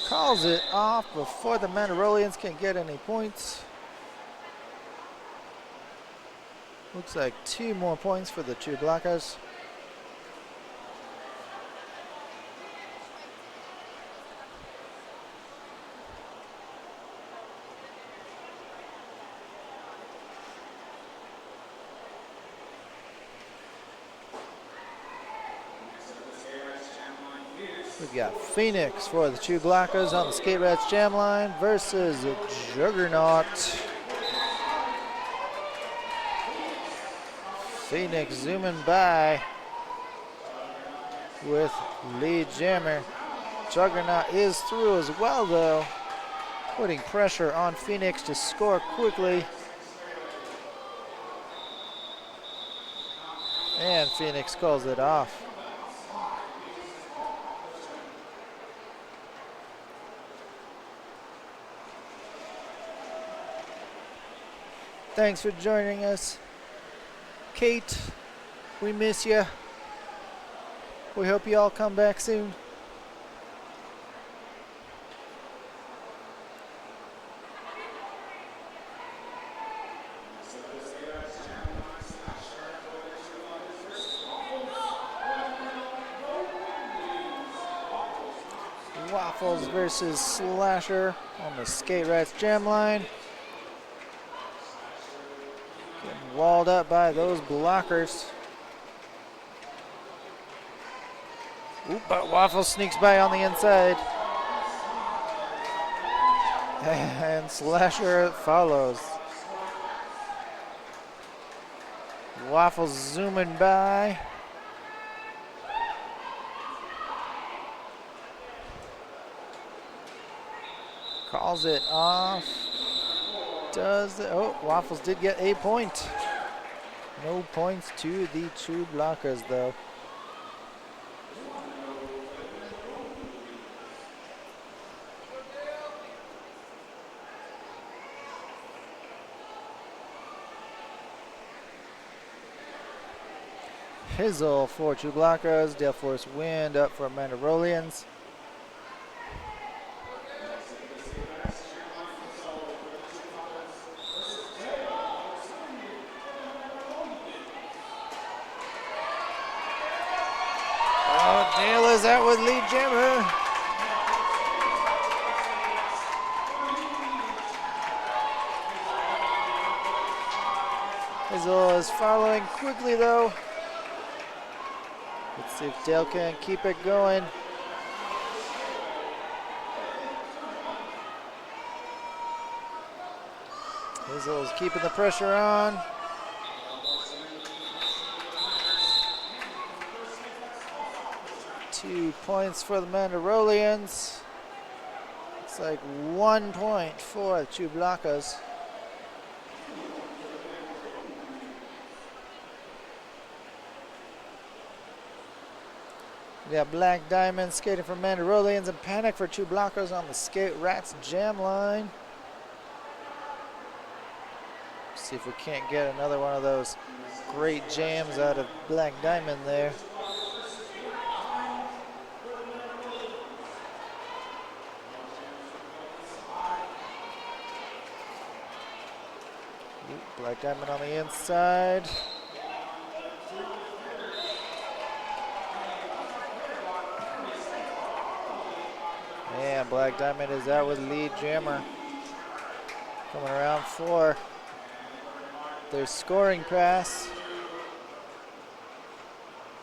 Calls it off before the MandaROLLians can get any points. Looks like 2 more points for the ChewBLOCKas. We've got Phoenix for the ChewBLOCKas on the Skate Rats Jam line versus Juggernaut. Phoenix zooming by with lead jammer. Juggernaut is through as well, though, putting pressure on Phoenix to score quickly. And Phoenix calls it off. Thanks for joining us. Kate, we miss you. We hope you all come back soon. Waffles versus Slasher on the Skate Rats Jam line. Getting walled up by those blockers. Oop, but Waffles sneaks by on the inside. And Slasher follows. Waffles zooming by. Calls it off. Waffles did get a point. No points to the ChewBLOCKas, though. Hizzle for ChewBLOCKas. Gale Force Wind up for MandaROLLians. Dale is out with lead jammer. Hizzle is following quickly, though. Let's see if Dale can keep it going. Hizzle is keeping the pressure on. 2 points for the MandaROLLians. It's like 1 point for the ChewBLOCKas. We got Black Diamond skating for MandaROLLians and Panic for ChewBLOCKas on the Skate Rats jam line. See if we can't get another one of those great jams out of Black Diamond there. Black Diamond on the inside. And Black Diamond is out with lead jammer. Coming around for their scoring pass.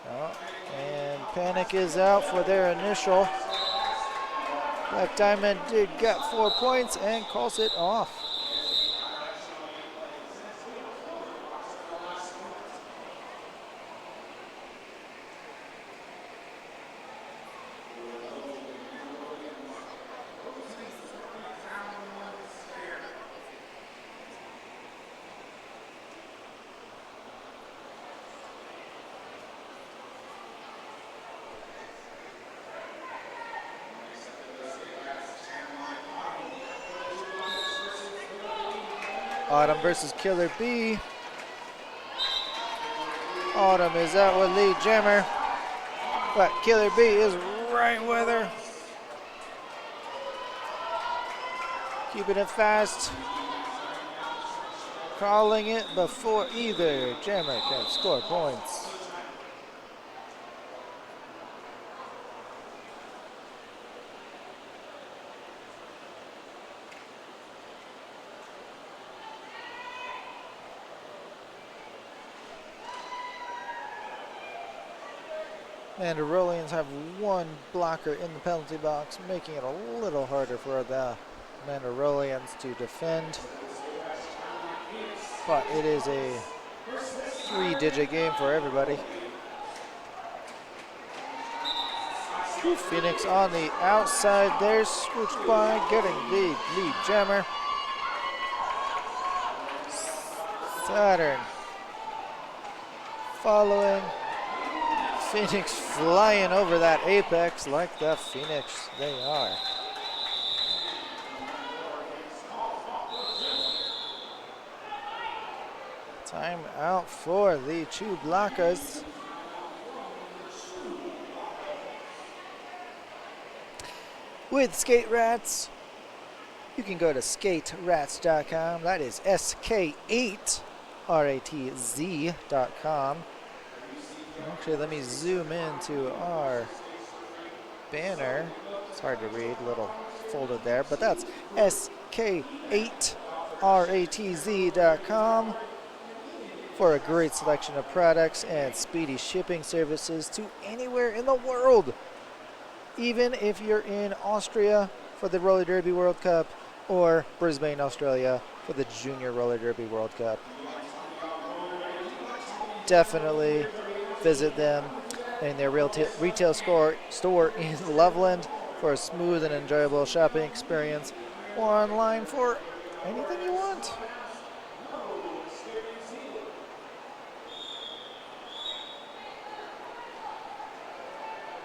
Oh, and Panic is out for their initial. Black Diamond did get 4 points and calls it off. Autumn versus Killer B. Autumn is out with lead jammer, but Killer B is right with her. Keeping it fast. Calling it before either jammer can score points. MandaROLLians have 1 blocker in the penalty box, making it a little harder for the MandaROLLians to defend. But it is a 3-digit game for everybody. Phoenix on the outside there, scooched by, getting the lead jammer. Saturn following. Phoenix flying over that apex like the Phoenix they are. Time out for the ChewBLOCKas. With Skate Rats, you can go to skaterats.com. That is SK8RATZ.com. Actually, let me zoom into our banner. It's hard to read, a little folded there, but that's SK8RATZ.com for a great selection of products and speedy shipping services to anywhere in the world. Even if you're in Austria for the Roller Derby World Cup or Brisbane, Australia for the Junior Roller Derby World Cup. Definitely visit them in their retail store in Loveland for a smooth and enjoyable shopping experience, or online for anything you want.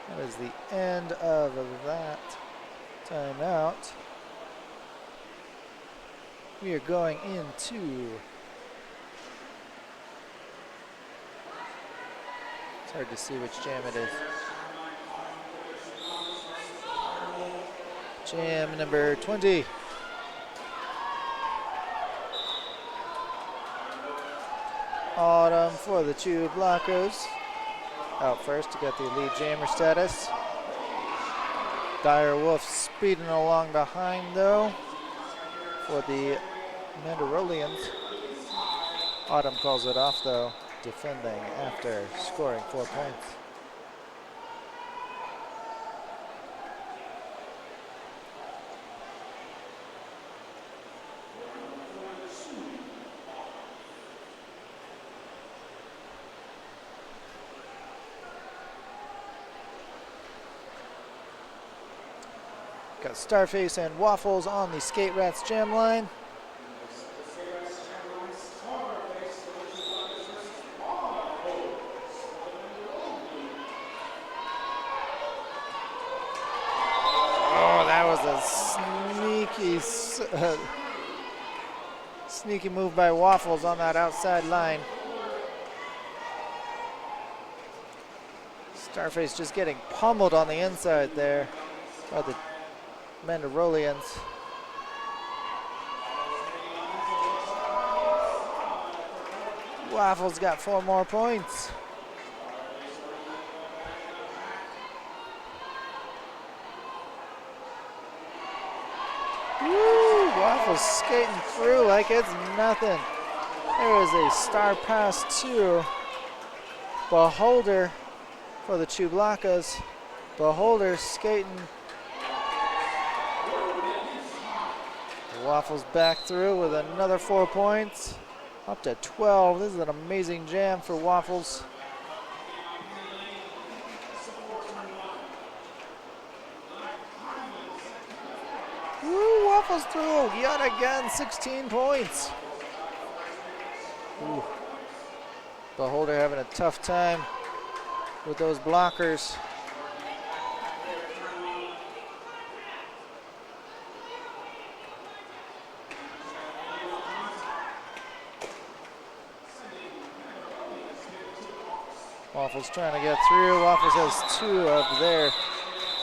That is the end of that timeout. We are going into... It's hard to see which jam it is. Jam number 20. Autumn for the ChewBLOCKas. Out first to get the lead jammer status. Dire Wolf speeding along behind though for the MandaROLLians. Autumn calls it off though, defending after scoring 4 points. Got Starface and Waffles on the Skate Rats jam line. Oh, that was a sneaky move by Waffles on that outside line. Starface just getting pummeled on the inside there by the MandaROLLians. Waffles got 4 more points. Woo! Waffles skating through like it's nothing. There is a star pass to Beholder for the ChewBLOCKas. Beholder skating. Waffles back through with another 4 points. Up to 12. This is an amazing jam for Waffles. Woo, Waffles through yet again, 16 points. Ooh. Beholder having a tough time with those blockers. Waffles trying to get through. Waffles has 2 of their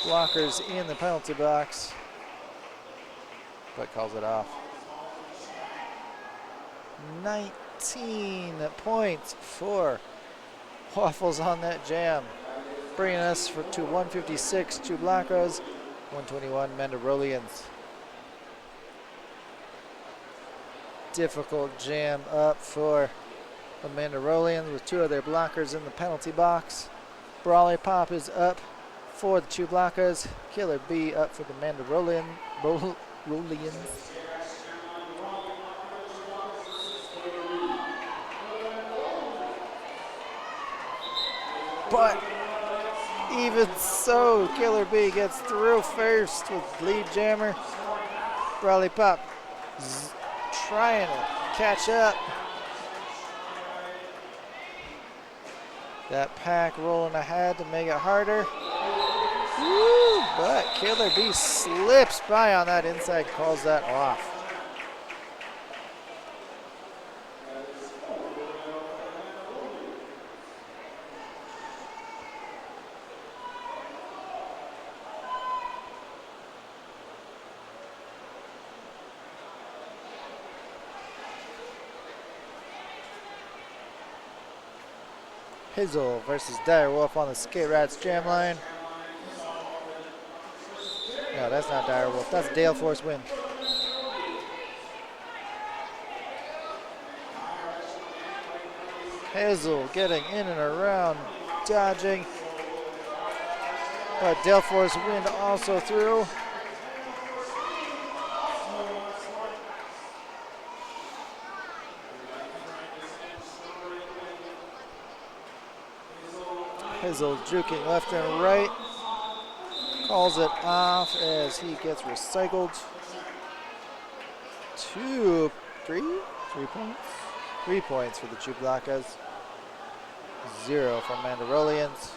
blockers in the penalty box, but calls it off. 19 points for Waffles on that jam, bringing us to 156 ChewBLOCKas, 121 MandaROLLians. Difficult jam up for the MandaROLLians with 2 of their blockers in the penalty box. Brawly Pop is up for the ChewBLOCKas. Killer B up for the MandaROLLians. But even so, Killer B gets through first with lead jammer. Brawly Pop trying to catch up. That pack rolling ahead to make it harder. Woo, but Killer B slips by on that inside, calls that off. Hizzle versus Direwolf on the Skate Rats jam line. No, that's not Direwolf. That's Dale Force Win. Hizzle getting in and around, dodging. But Dale Force Wind also through. Hizzle juking left and right. Calls it off as he gets recycled. 3 points? 3 points for the ChewBLOCKas. 0 for MandaROLLians.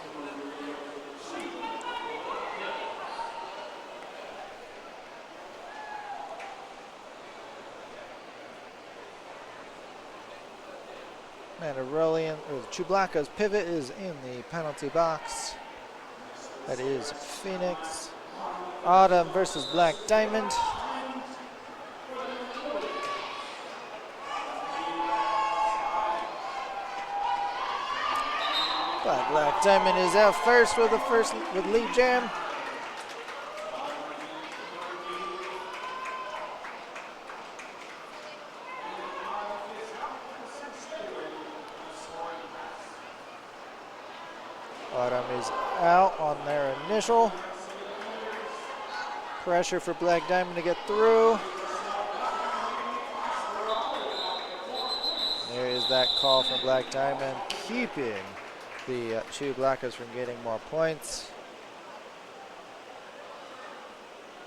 ChewBLOCKas pivot is in the penalty box. That is Phoenix. Autumn versus Black Diamond. But Black Diamond is out first with lead jam. Autumn is out on their initial. Pressure for Black Diamond to get through. There is that call from Black Diamond, keeping the ChewBLOCKas from getting more points.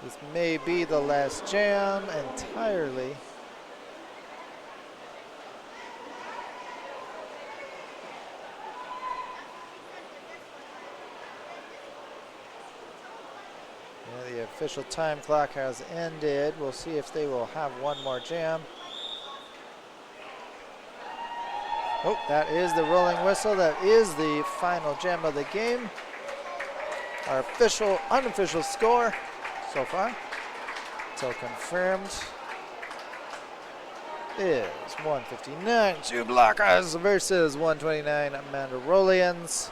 This may be the last jam entirely. Yeah, the official time clock has ended. We'll see if they will have one more jam. Oh, that is the rolling whistle. That is the final jam of the game. Our unofficial score so far, until confirmed, is 159 ChewBLOCKas versus 129 MandaROLLians.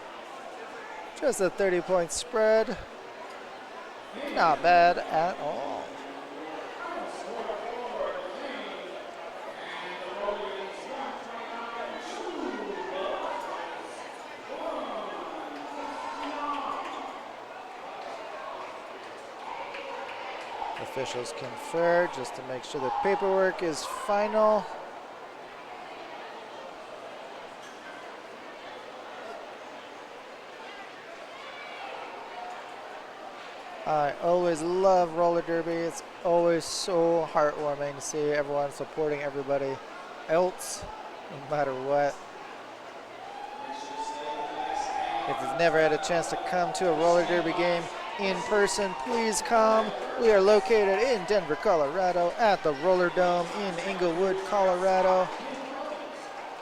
Just a 30-point spread. Not bad at all. Officials confer just to make sure the paperwork is final. I always love roller derby. It's always so heartwarming to see everyone supporting everybody else, no matter what. If you've never had a chance to come to a roller derby game in person, please come. We are located in Denver, Colorado at the Roller Dome in Inglewood, Colorado.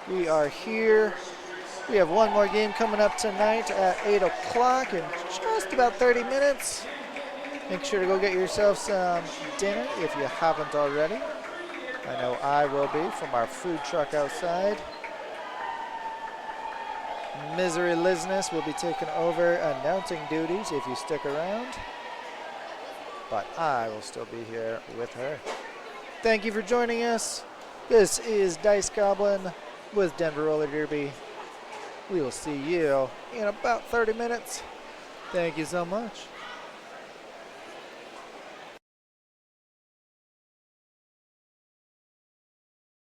We are here. We have one more game coming up tonight at 8 o'clock in just about 30 minutes. Make sure to go get yourself some dinner if you haven't already. I know I will be from our food truck outside. Misery Lizness will be taking over announcing duties if you stick around. But I will still be here with her. Thank you for joining us. This is Dice Goblin with Denver Roller Derby. We will see you in about 30 minutes. Thank you so much.